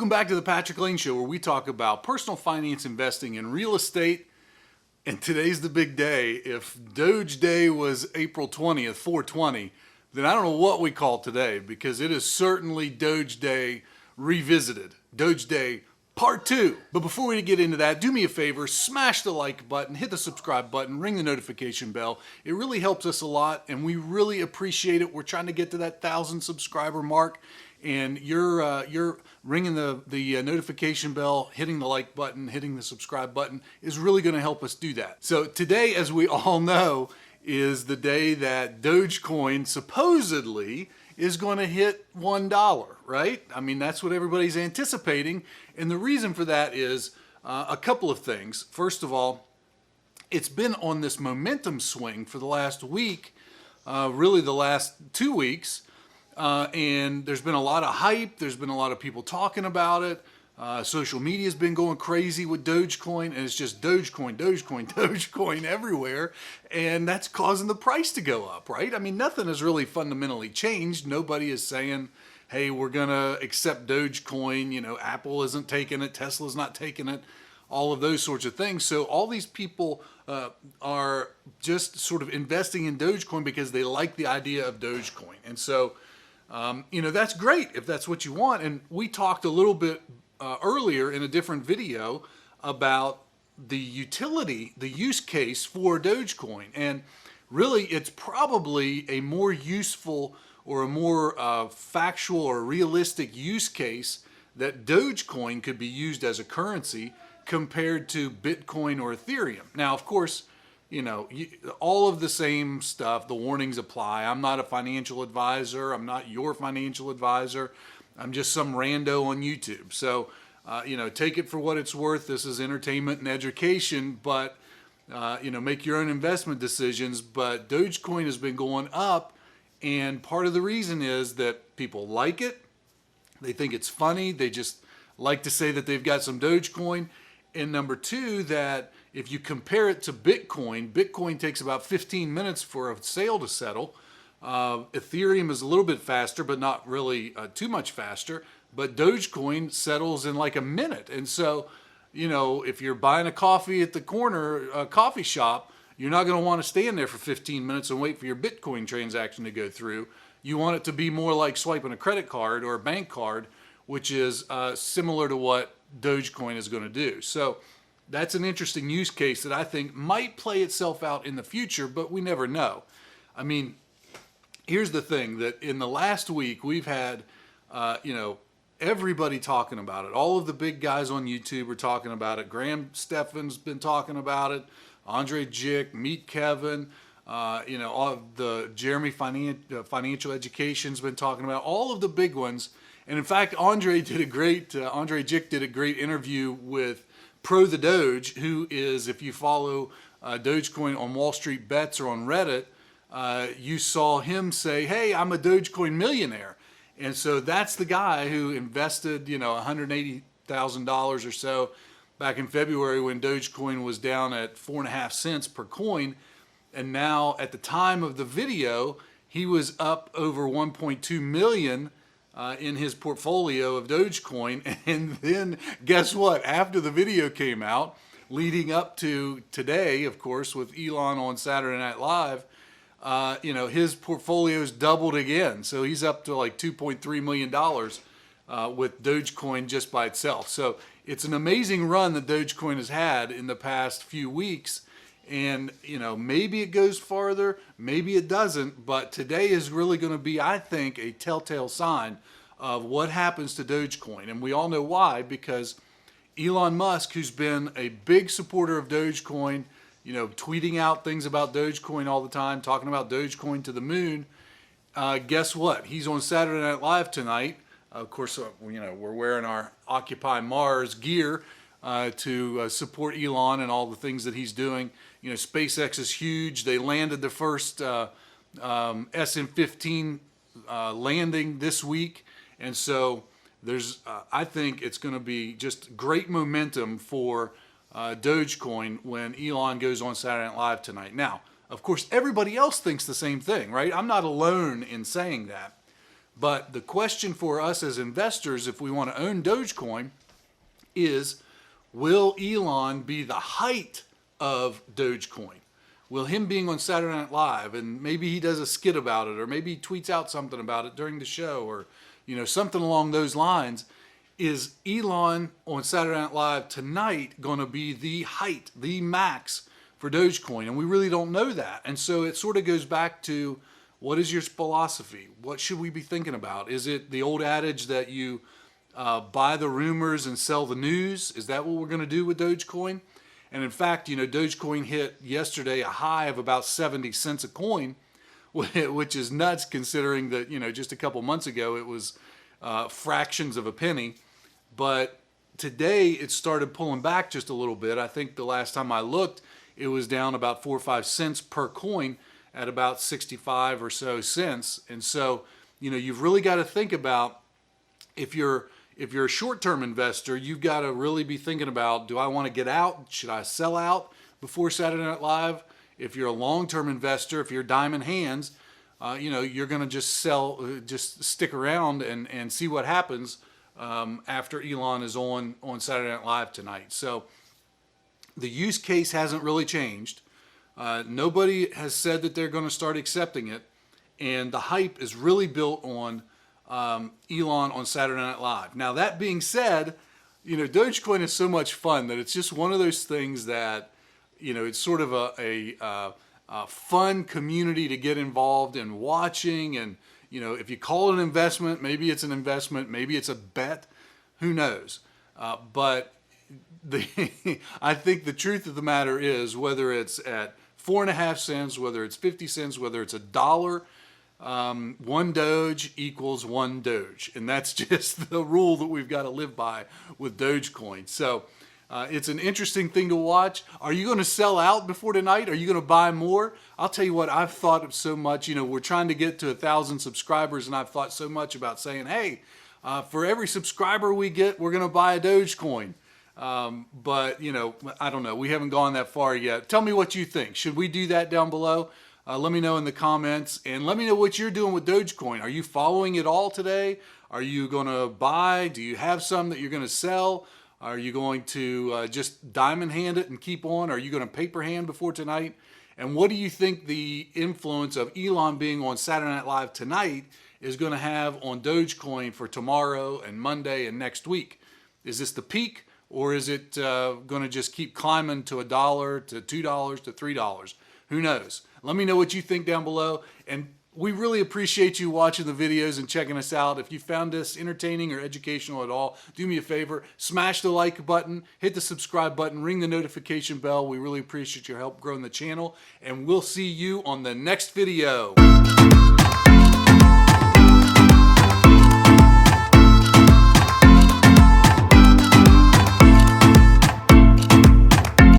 Welcome back to the Patrick Lane Show, where we talk about personal finance, investing, and real estate. And today's the big day. If Doge Day was April 20th, 420, then I don't know what we call today, because it is certainly Doge Day revisited. Doge Day Part 2. But before we get into that, do me a favor, smash the like button, hit the subscribe button, ring the notification bell. It really helps us a lot, and we really appreciate it. We're trying to get to that 1,000 subscriber mark, and you're ringing the notification bell, hitting the like button, hitting the subscribe button is really going to help us do that. So today, as we all know, is the day that DogeCoin supposedly is going to hit $1, right? I mean, that's what everybody's anticipating. And the reason for that is a couple of things. First of all, it's been on this momentum swing for the last week, really the last 2 weeks. And there's been a lot of hype. There's been a lot of people talking about it. Social media's been going crazy with DogeCoin, and it's just DogeCoin, DogeCoin, DogeCoin everywhere, and that's causing the price to go up, right? I mean, nothing has really fundamentally changed. Nobody is saying, hey, we're gonna accept DogeCoin. You know, Apple isn't taking it, Tesla's not taking it, all of those sorts of things. So all these people are just sort of investing in DogeCoin because they like the idea of DogeCoin, and so you know, that's great if that's what you want. And we talked a little bit earlier in a different video about the utility, the use case for DogeCoin. And really, it's probably a more useful or a more factual or realistic use case that DogeCoin could be used as a currency compared to Bitcoin or Ethereum. Now, of course, you know, all of the same stuff, the warnings apply. I'm not a financial advisor. I'm not your financial advisor. I'm just some rando on YouTube. So, you know, take it for what it's worth. This is entertainment and education, but, you know, make your own investment decisions. But DogeCoin has been going up, and part of the reason is that people like it. They think it's funny. They just like to say that they've got some DogeCoin. And number two, that if you compare it to Bitcoin, Bitcoin takes about 15 minutes for a sale to settle. Ethereum is a little bit faster, but not really too much faster. But DogeCoin settles in like a minute. And so, you know, if you're buying a coffee at the corner coffee shop, you're not going to want to stand there for 15 minutes and wait for your Bitcoin transaction to go through. You want it to be more like swiping a credit card or a bank card, which is similar to what DogeCoin is going to do. So that's an interesting use case that I think might play itself out in the future, but we never know. I mean, here's the thing, that in the last week we've had, you know, everybody talking about it. All of the big guys on YouTube are talking about it. Graham Stefan's been talking about it. Andre Jick, Meet Kevin, you know, all of the Jeremy Financial Education's been talking about all of the big ones. And in fact, Andre Jick did a great interview with Pro the Doge, who is, if you follow DogeCoin on Wall Street Bets or on Reddit, you saw him say, hey, I'm a DogeCoin millionaire. And so that's the guy who invested, you know, $180,000 or so back in February when DogeCoin was down at 4.5 cents per coin. And now at the time of the video, he was up over 1.2 million in his portfolio of DogeCoin. And then guess what? After the video came out, leading up to today, of course, with Elon on Saturday Night Live, you know, his portfolio's doubled again. So he's up to like $2.3 million with DogeCoin just by itself. So it's an amazing run that DogeCoin has had in the past few weeks. And, you know, maybe it goes farther, maybe it doesn't, but today is really going to be, I think, a telltale sign of what happens to DogeCoin. And we all know why, because Elon Musk, who's been a big supporter of DogeCoin, you know, tweeting out things about DogeCoin all the time, talking about DogeCoin to the moon, guess what? He's on Saturday Night Live tonight. Of course, you know, we're wearing our Occupy Mars gear to support Elon and all the things that he's doing. You know, SpaceX is huge. They landed the first SM-15 landing this week. And so there's, I think it's going to be just great momentum for DogeCoin when Elon goes on Saturday Night Live tonight. Now, of course, everybody else thinks the same thing, right? I'm not alone in saying that. But the question for us as investors, if we want to own Dogecoin, is will Elon be the height of Dogecoin? Will him being on Saturday Night Live, and maybe he does a skit about it, or maybe he tweets out something about it during the show, or something along those lines, is Elon on Saturday Night Live tonight going to be the height, the max for Dogecoin? And we really don't know that. And so it sort of goes back to, what is your philosophy? What should we be thinking about? Is it the old adage that you buy the rumors and sell the news? Is that what we're going to do with Dogecoin? And in fact, Dogecoin hit yesterday a high of about 70 cents a coin, which is nuts considering that, just a couple months ago it was fractions of a penny. But today it started pulling back just a little bit. I think the last time I looked, it was down about 4 or 5 cents per coin at about 65 or so cents. And so, you've really got to think about, if you're a short-term investor, you've got to really be thinking about, do I want to get out? Should I sell out before Saturday Night Live? If you're a long-term investor, if you're diamond hands, you're going to just just stick around and see what happens after Elon is on Saturday Night Live tonight. So the use case hasn't really changed. Nobody has said that they're going to start accepting it. And the hype is really built on Elon on Saturday Night Live. Now, that being said, Dogecoin is so much fun that it's just one of those things that, it's sort of a fun community to get involved in watching. And, if you call it an investment, maybe it's an investment, maybe it's a bet, who knows? But I think the truth of the matter is, whether it's at 4.5 cents, whether it's 50 cents, whether it's $1, one Doge equals one Doge. And that's just the rule that we've got to live by with Dogecoin. So it's an interesting thing to watch. Are you going to sell out before tonight? Are you going to buy more? I'll tell you what, I've thought of so much. We're trying to get to 1,000 subscribers, and I've thought so much about saying, hey, for every subscriber we get, we're going to buy a Dogecoin. But, I don't know. We haven't gone that far yet. Tell me what you think. Should we do that down below? Let me know in the comments, and let me know what you're doing with Dogecoin. Are you following it all today? Are you going to buy? Do you have some that you're going to sell? Are you going to just diamond hand it and keep on? Are you going to paper hand before tonight? And what do you think the influence of Elon being on Saturday Night Live tonight is going to have on Dogecoin for tomorrow and Monday and next week? Is this the peak, or is it going to just keep climbing to $1, to $2, to $3? Who knows? Let me know what you think down below. And we really appreciate you watching the videos and checking us out. If you found this entertaining or educational at all, do me a favor, smash the like button, hit the subscribe button, ring the notification bell. We really appreciate your help growing the channel, and we'll see you on the next video.